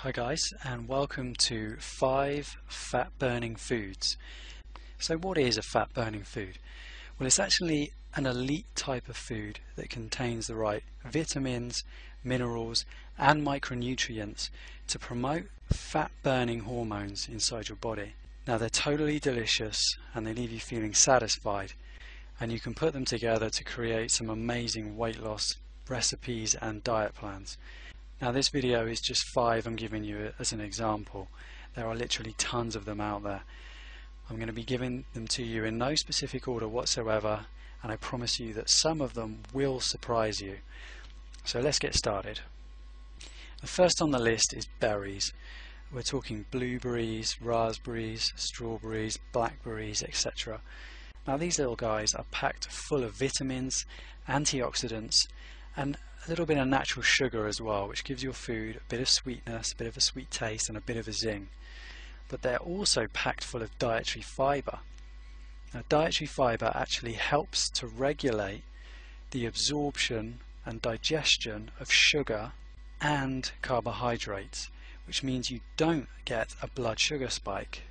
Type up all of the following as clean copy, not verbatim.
Hi guys, and welcome to 5 fat burning foods. So what is a fat burning food? Well, it's actually an elite type of food that contains the right vitamins, minerals and micronutrients to promote fat burning hormones inside your body. Now they're totally delicious and they leave you feeling satisfied, and you can put them together to create some amazing weight loss recipes and diet plans. Now this video is just 5 I'm giving you as an example. There are literally tons of them out there. I'm going to be giving them to you in no specific order whatsoever, and I promise you that some of them will surprise you. So let's get started. The first on the list is berries. We're talking blueberries, raspberries, strawberries, blackberries, etc. Now these little guys are packed full of vitamins, antioxidants and a little bit of natural sugar as well, which gives your food a bit of sweetness, a bit of a sweet taste and a bit of a zing. But they're also packed full of dietary fibre. Now dietary fibre actually helps to regulate the absorption and digestion of sugar and carbohydrates, which means you don't get a blood sugar spike.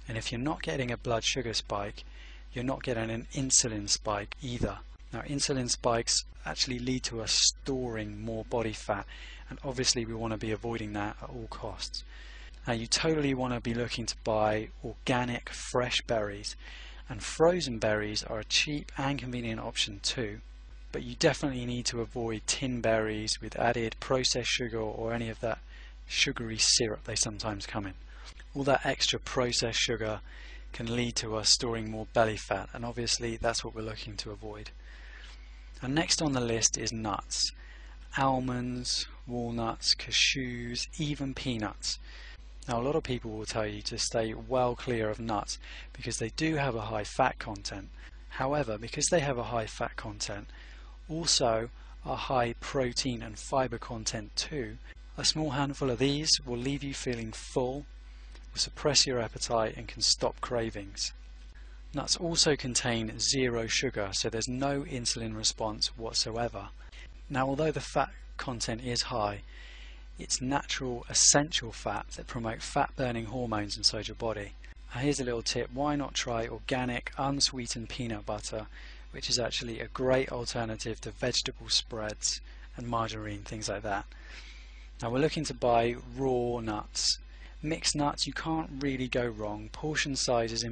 And if you're not getting a blood sugar spike, you're not getting an insulin spike either. Now insulin spikes actually lead to us storing more body fat, and obviously we want to be avoiding that at all costs. Now you totally want to be looking to buy organic fresh berries, and frozen berries are a cheap and convenient option too, but you definitely need to avoid tin berries with added processed sugar or any of that sugary syrup they sometimes come in. All that extra processed sugar can lead to us storing more belly fat, and obviously that's what we're looking to avoid. And next on the list is nuts. Almonds, walnuts, cashews, even peanuts. Now a lot of people will tell you to stay well clear of nuts because they do have a high fat content. However, because they have a high fat content, also a high protein and fiber content too, a small handful of these will leave you feeling full, will suppress your appetite and can stop cravings. Nuts also contain zero sugar, so there's no insulin response whatsoever. Now although the fat content is high, it's natural essential fats that promote fat burning hormones inside your body. Now here's a little tip: why not try organic unsweetened peanut butter, which is actually a great alternative to vegetable spreads and margarine, things like that. Now we're looking to buy raw nuts. Mixed nuts, you can't really go wrong. Portion size is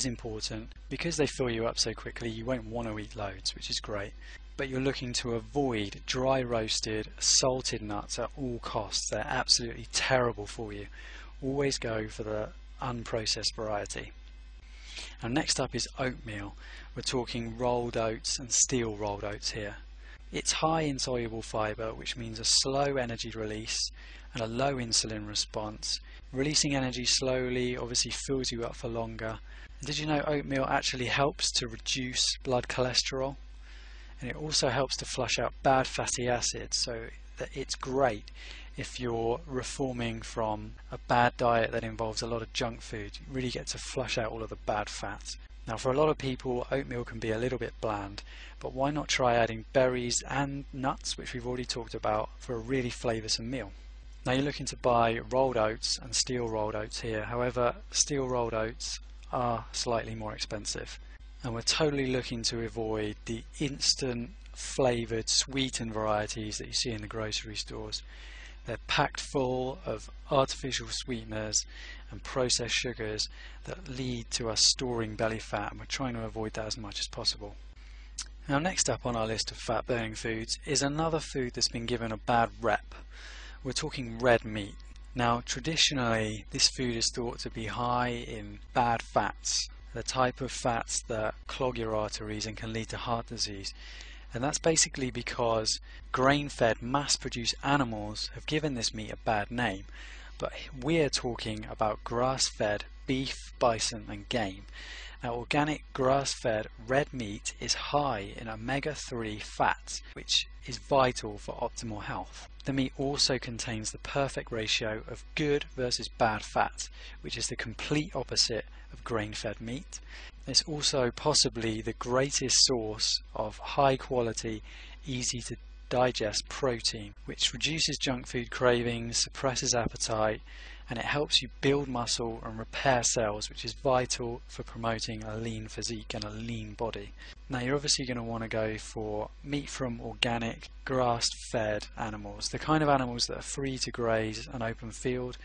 important. Because they fill you up so quickly, you won't want to eat loads, which is great. But you're looking to avoid dry roasted, salted nuts at all costs. They're absolutely terrible for you. Always go for the unprocessed variety. And next up is oatmeal. We're talking rolled oats and steel rolled oats here. It's high in soluble fibre, which means a slow energy release and a low insulin response. Releasing energy slowly obviously fills you up for longer. And did you know oatmeal actually helps to reduce blood cholesterol? And it also helps to flush out bad fatty acids, so that it's great if you're reforming from a bad diet that involves a lot of junk food. You really get to flush out all of the bad fats. Now for a lot of people, oatmeal can be a little bit bland, but why not try adding berries and nuts, which we've already talked about, for a really flavoursome meal. Now you're looking to buy rolled oats and steel rolled oats here. However, steel rolled oats are slightly more expensive, and we're totally looking to avoid the instant flavoured sweetened varieties that you see in the grocery stores. They're packed full of artificial sweeteners and processed sugars that lead to us storing belly fat, and we're trying to avoid that as much as possible. Now next up on our list of fat burning foods is another food that's been given a bad rep. We're talking red meat. Now traditionally this food is thought to be high in bad fats, the type of fats that clog your arteries and can lead to heart disease. And that's basically because grain-fed, mass-produced animals have given this meat a bad name. But we're talking about grass-fed beef, bison and game. Now organic grass-fed red meat is high in omega-3 fats, which is vital for optimal health. The meat also contains the perfect ratio of good versus bad fat, which is the complete opposite of grain-fed meat. It's also possibly the greatest source of high quality, easy to digest protein, which reduces junk food cravings, suppresses appetite, and it helps you build muscle and repair cells, which is vital for promoting a lean physique and a lean body. Now you're obviously going to want to go for meat from organic, grass-fed animals, the kind of animals that are free to graze an open field.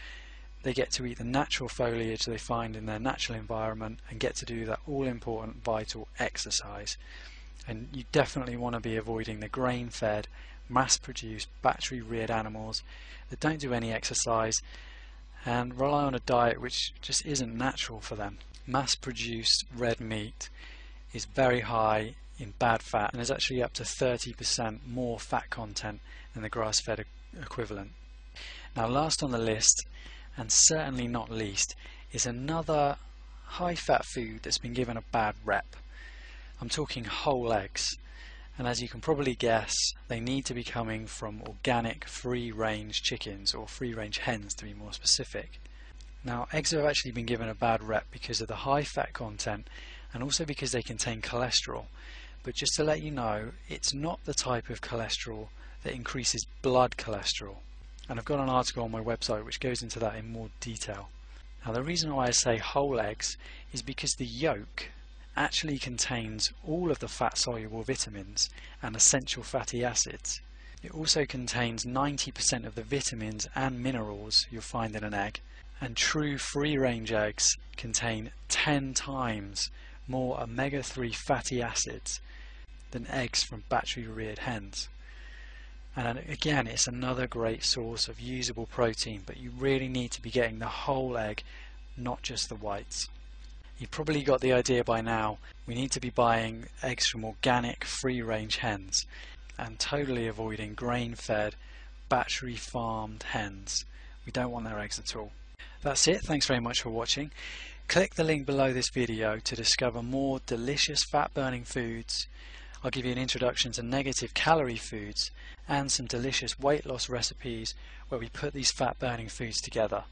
They get to eat the natural foliage they find in their natural environment and get to do that all-important vital exercise. And you definitely want to be avoiding the grain-fed, mass-produced, battery-reared animals that don't do any exercise and rely on a diet which just isn't natural for them. Mass-produced red meat is very high in bad fat and is actually up to 30% more fat content than the grass-fed equivalent. Now last on the list, and certainly not least, is another high-fat food that's been given a bad rep. I'm talking whole eggs, and as you can probably guess, they need to be coming from organic free-range chickens, or free-range hens to be more specific. Now eggs have actually been given a bad rep because of the high fat content and also because they contain cholesterol, but just to let you know, it's not the type of cholesterol that increases blood cholesterol. And I've got an article on my website which goes into that in more detail. Now the reason why I say whole eggs is because the yolk actually contains all of the fat-soluble vitamins and essential fatty acids. It also contains 90% of the vitamins and minerals you'll find in an egg, and true free-range eggs contain 10 times more omega-3 fatty acids than eggs from battery-reared hens. And again, it's another great source of usable protein, but you really need to be getting the whole egg, not just the whites. You've probably got the idea by now. We need to be buying eggs from organic, free-range hens and totally avoiding grain-fed, battery-farmed hens. We don't want their eggs at all. That's it. Thanks very much for watching. Click the link below this video to discover more delicious fat-burning foods. I'll give you an introduction to negative calorie foods and some delicious weight loss recipes where we put these fat burning foods together.